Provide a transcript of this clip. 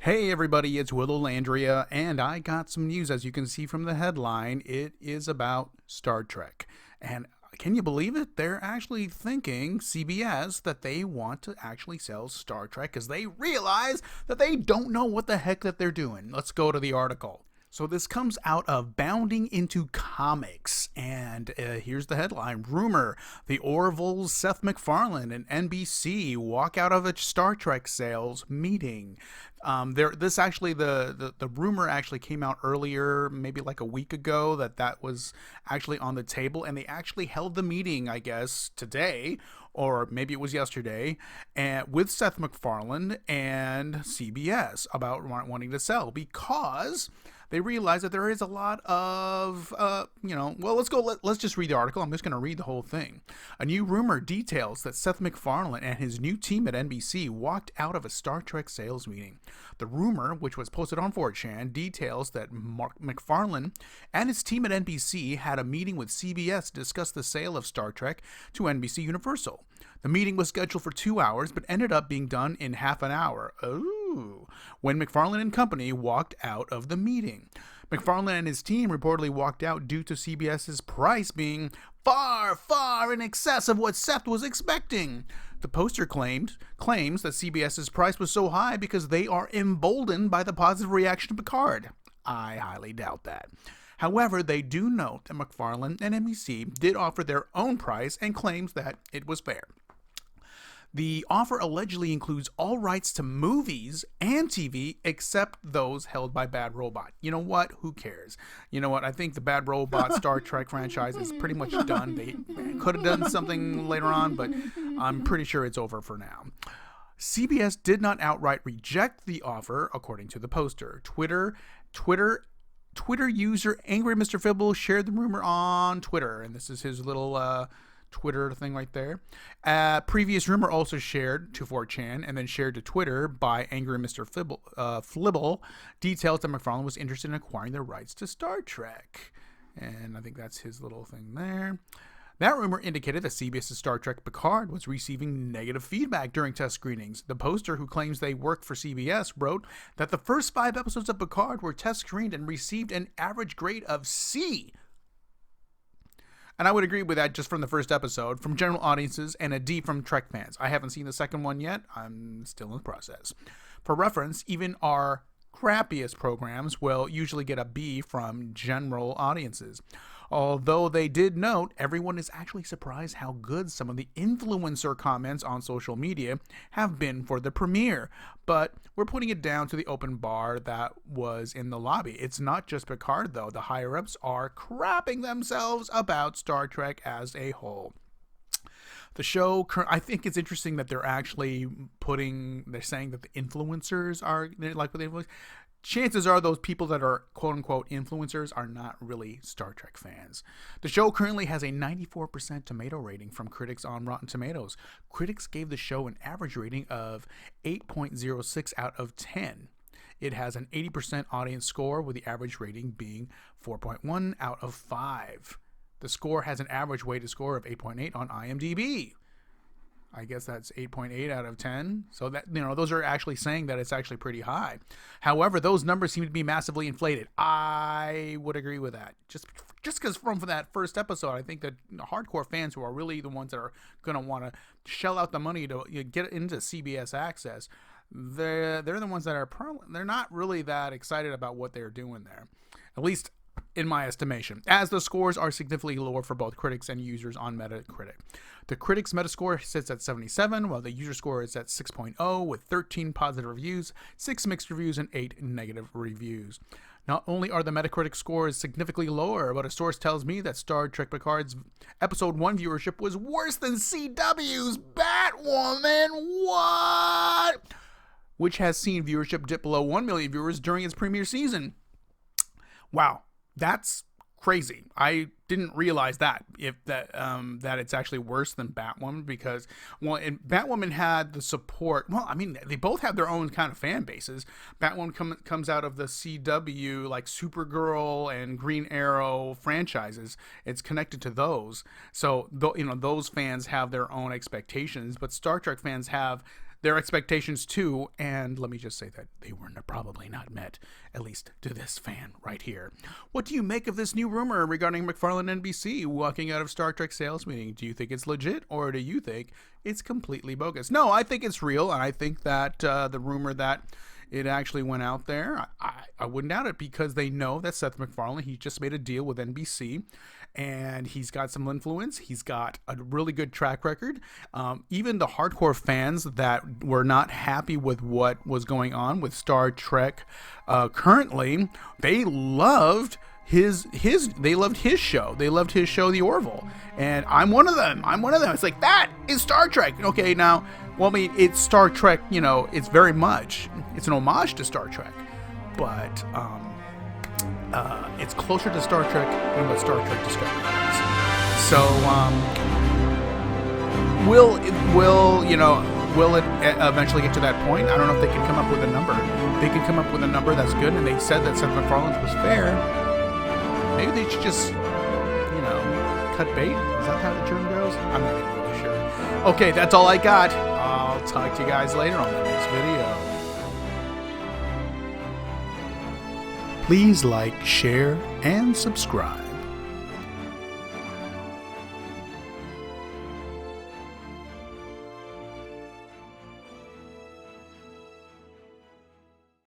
Hey everybody, it's Willow Landria, and I got some news. As you can see from the headline, it is about Star Trek. And can you believe it? They're actually thinking, CBS, that they want to actually sell Star Trek because they realize that they don't know what the heck that they're doing. Let's go to the article. So this comes out of Bounding Into Comics, and here's the headline. Rumor, the Orville's Seth MacFarlane and NBC walk out of a Star Trek sales meeting. The rumor actually came out earlier, maybe like a week ago, that was actually on the table, and they actually held the meeting, I guess, today, or maybe it was yesterday, and with Seth MacFarlane and CBS about wanting to sell because they realize that there is a lot of, let's just read the article. I'm just going to read the whole thing. A new rumor details that Seth MacFarlane and his new team at NBC walked out of a Star Trek sales meeting. The rumor, which was posted on 4chan, details that MacFarlane and his team at NBC had a meeting with CBS to discuss the sale of Star Trek to NBC Universal. The meeting was scheduled for 2 hours, but ended up being done in half an hour. When MacFarlane and company walked out of the meeting. MacFarlane and his team reportedly walked out due to CBS's price being far, far in excess of what Seth was expecting. The poster claims that CBS's price was so high because they are emboldened by the positive reaction to Picard. I highly doubt that. However, they do note that MacFarlane and NBC did offer their own price and claims that it was fair. The offer allegedly includes all rights to movies and TV except those held by Bad Robot. You know what? Who cares? You know what? I think the Bad Robot Star Trek franchise is pretty much done. They could have done something later on, but I'm pretty sure it's over for now. CBS did not outright reject the offer, according to the poster. Twitter user Angry Mr. Fibble shared the rumor on Twitter, and this is his little Twitter thing right there. Previous rumor also shared to 4chan and then shared to Twitter by Angry Mr. Flibble details that MacFarlane was interested in acquiring the rights to Star Trek. And I think that's his little thing there. That rumor indicated that CBS's Star Trek Picard was receiving negative feedback during test screenings. The poster, who claims they work for CBS, wrote that the first 5 episodes of Picard were test screened and received an average grade of C. And I would agree with that just from the first episode, from general audiences, and a D from Trek fans. I haven't seen the second one yet. I'm still in the process. For reference, even our crappiest programs will usually get a B from general audiences. Although they did note, everyone is actually surprised how good some of the influencer comments on social media have been for the premiere. But we're putting it down to the open bar that was in the lobby. It's not just Picard, though. The higher-ups are crapping themselves about Star Trek as a whole. The show, I think it's interesting that they're actually they're saying that the influencers are like what they influence. Chances are those people that are quote-unquote influencers are not really Star Trek fans. The show currently has a 94% tomato rating from critics on Rotten Tomatoes. Critics gave the show an average rating of 8.06 out of 10. It has an 80% audience score, with the average rating being 4.1 out of 5. The score has an average weighted score of 8.8 on IMDb. I guess that's 8.8 out of 10. So that, those are actually saying that it's actually pretty high. However, those numbers seem to be massively inflated. I would agree with that. Just because from that first episode, I think that hardcore fans who are really the ones that are going to want to shell out the money to get into CBS Access, they're the ones that are they're not really that excited about what they're doing there. At least in my estimation, as the scores are significantly lower for both critics and users on Metacritic. The critics' Metascore sits at 77, while the user score is at 6.0, with 13 positive reviews, 6 mixed reviews, and 8 negative reviews. Not only are the Metacritic scores significantly lower, but a source tells me that Star Trek Picard's Episode 1 viewership was worse than CW's Batwoman. What? Which has seen viewership dip below 1 million viewers during its premiere season. Wow. That's crazy. I didn't realize that that it's actually worse than Batwoman because, Batwoman had the support. Well, I mean, they both have their own kind of fan bases. Batwoman comes out of the CW, like Supergirl and Green Arrow franchises. It's connected to those. So, those fans have their own expectations, but Star Trek fans have their expectations too, and let me just say that they were probably not met, at least to this fan right here. What do you make of this new rumor regarding MacFarlane NBC walking out of Star Trek sales meeting? Do you think it's legit, or do you think it's completely bogus? No, I think it's real, and I think that the rumor that it actually went out there, I wouldn't doubt it, because they know that Seth MacFarlane, he just made a deal with NBC, and he's got some influence. He's got a really good track record. Even the hardcore fans that were not happy with what was going on with Star Trek currently, they loved his show. They loved his show, The Orville. And I'm one of them. It's like, that is Star Trek. Okay, now, well, I mean, it's Star Trek, it's very much, it's an homage to Star Trek, but it's closer to Star Trek than what Star Trek Discovery is. So, will it eventually get to that point? I don't know if they can come up with a number. They can come up with a number that's good, and they said that Seth MacFarlane's was fair. Maybe they should just, cut bait? Is that how the term goes? I'm not even really sure. Okay, that's all I got. I'll talk to you guys later on the next video. Please like, share, and subscribe.